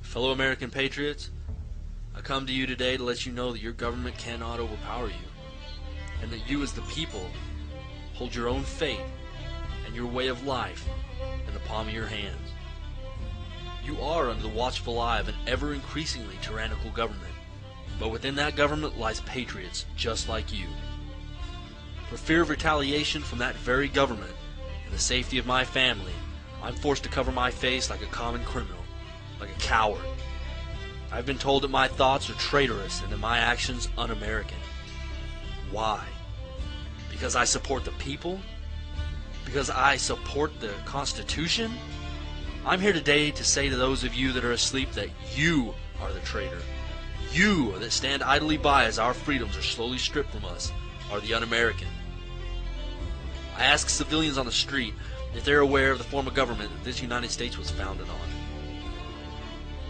Fellow American patriots, I come to you today to let you know that your government cannot overpower you, and that you as the people hold your own fate and your way of life in the palm of your hands. You are under the watchful eye of an ever-increasingly tyrannical government, but within that government lies patriots just like you. For fear of retaliation from that very government and the safety of my family, I'm forced to cover my face like a common criminal, like a coward. I've been told that my thoughts are traitorous and that my actions un-American. Why? Because I support the people? Because I support the Constitution? I'm here today to say to those of you that are asleep that you are the traitor. You that stand idly by as our freedoms are slowly stripped from us are the un-American. I ask civilians on the street if they're aware of the form of government that this United States was founded on.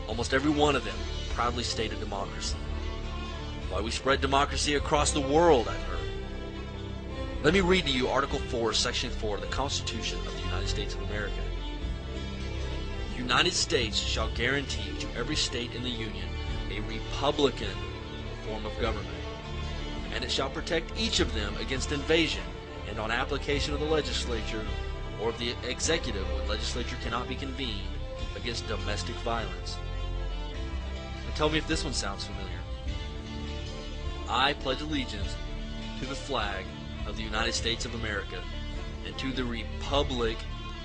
Almost every one of them proudly state a democracy. Why, we spread democracy across the world, I've heard. Let me read to you Article 4, Section 4 of the Constitution of the United States of America. The United States shall guarantee to every state in the Union a republican form of government, and it shall protect each of them against invasion and on application of the legislature or of the executive when legislature cannot be convened against domestic violence. And tell me if this one sounds familiar. I pledge allegiance to the flag of the United States of America and to the republic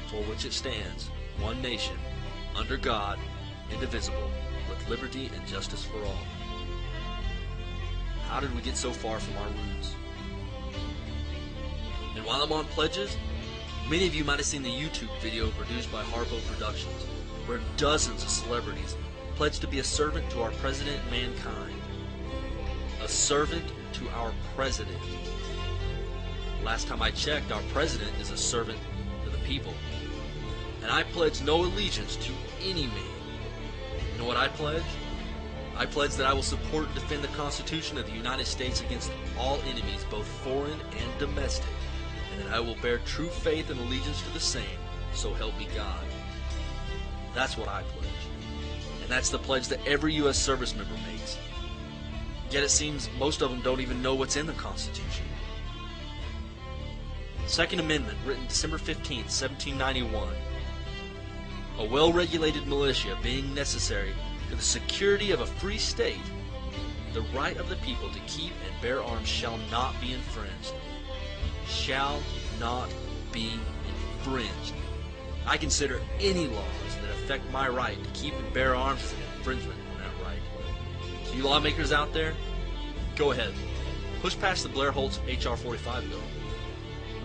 for which it stands, one nation, under God, indivisible, with liberty and justice for all. How did we get so far from our roots? And while I'm on pledges, many of you might have seen the YouTube video produced by Harpo Productions, where dozens of celebrities pledged to be a servant to our president, mankind. A servant to our president. Last time I checked, our president is a servant to the people. And I pledge no allegiance to any man. You know what I pledge? I pledge that I will support and defend the Constitution of the United States against all enemies, both foreign and domestic, and that I will bear true faith and allegiance to the same, so help me God. That's what I pledge. And that's the pledge that every U.S. service member makes. Yet it seems most of them don't even know what's in the Constitution. Second Amendment, written December 15, 1791. A well-regulated militia being necessary to the security of a free state, the right of the people to keep and bear arms shall not be infringed. Shall not be infringed. I consider any laws that affect my right to keep and bear arms as an infringement on that right. So you lawmakers out there, go ahead. Push past the Blair-Holtz H.R. 45 bill.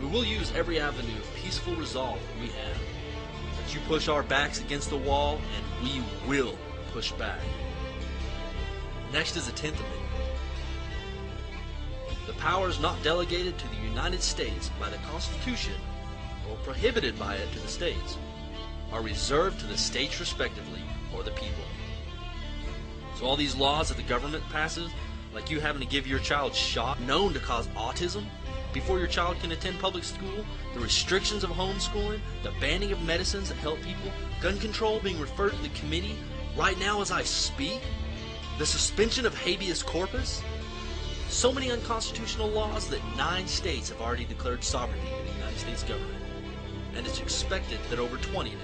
We will use every avenue of peaceful resolve that we have. But you push our backs against the wall, and we will push back. Next is the 10th Amendment. The powers not delegated to the United States by the Constitution or prohibited by it to the states are reserved to the states respectively or the people. So all these laws that the government passes, like you having to give your child shot known to cause autism before your child can attend public school, the restrictions of homeschooling, the banning of medicines that help people, gun control being referred to the committee right now as I speak, the suspension of habeas corpus, so many unconstitutional laws that 9 states have already declared sovereignty in the United States government, and it's expected that over 20 do.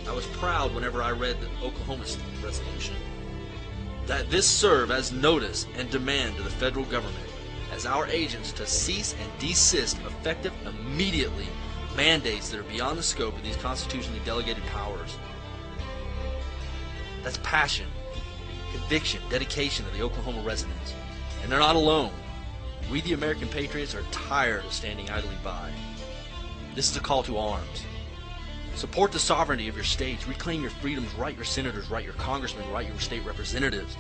I was proud whenever I read the Oklahoma resolution that this serve as notice and demand to the federal government as our agents to cease and desist effective immediately mandates that are beyond the scope of these constitutionally delegated powers. That's passion, conviction, dedication of the Oklahoma residents. And they're not alone. We, the American patriots, are tired of standing idly by. This is a call to arms. Support the sovereignty of your states. Reclaim your freedoms. Write your senators. Write your congressmen. Write your state representatives.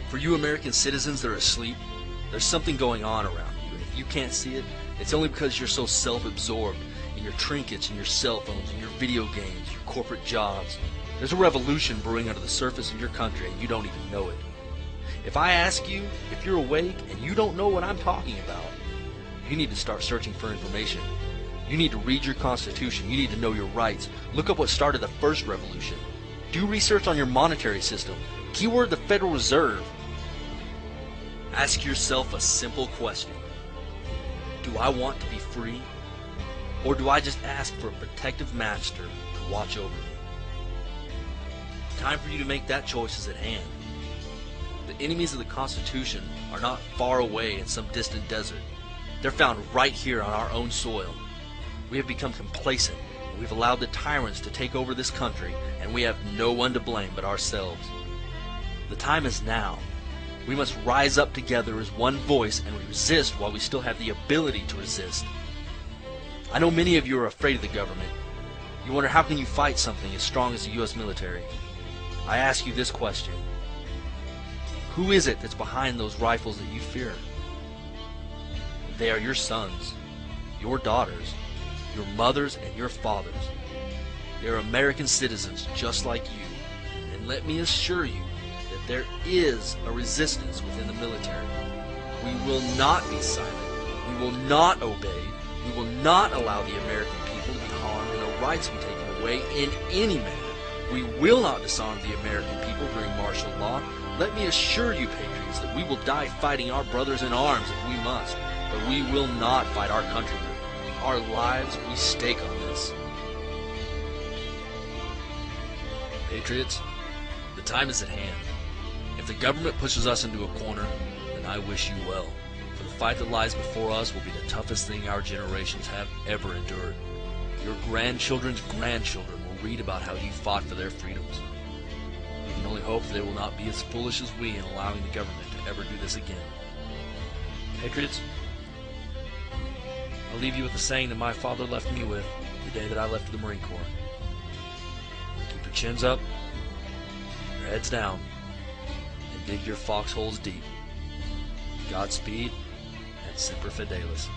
For you American citizens that are asleep, there's something going on around you. And if you can't see it, it's only because you're so self-absorbed in your trinkets and your cell phones and your video games, your corporate jobs. There's a revolution brewing under the surface of your country and you don't even know it. If I ask you if you're awake and you don't know what I'm talking about, you need to start searching for information. You need to read your Constitution. You need to know your rights. Look up what started the first revolution. Do research on your monetary system. Keyword the Federal Reserve. Ask yourself a simple question. Do I want to be free? Or do I just ask for a protective master to watch over me? The time for you to make that choice is at hand. The enemies of the Constitution are not far away in some distant desert. They're found right here on our own soil. We have become complacent. We've allowed the tyrants to take over this country, and we have no one to blame but ourselves. The time is now. We must rise up together as one voice and resist while we still have the ability to resist. I know many of you are afraid of the government. You wonder how can you fight something as strong as the U.S. military. I ask you this question. Who is it that's behind those rifles that you fear? They are your sons, your daughters, your mothers, and your fathers. They are American citizens just like you. And let me assure you that there is a resistance within the military. We will not be silent. We will not obey. We will not allow the American people to be harmed and their rights to be taken away in any manner. We will not disarm the American people during martial law. Let me assure you, patriots, that we will die fighting our brothers in arms if we must, but we will not fight our countrymen. Our lives we stake on this. Patriots, the time is at hand. If the government pushes us into a corner, then I wish you well. For the fight that lies before us will be the toughest thing our generations have ever endured. Your grandchildren's grandchildren will read about how you fought for their freedoms. We can only hope that they will not be as foolish as we in allowing the government to ever do this again. Patriots, I'll leave you with the saying that my father left me with the day that I left the Marine Corps. Keep your chins up, your heads down, and dig your foxholes deep. Godspeed, and Semper Fidelis.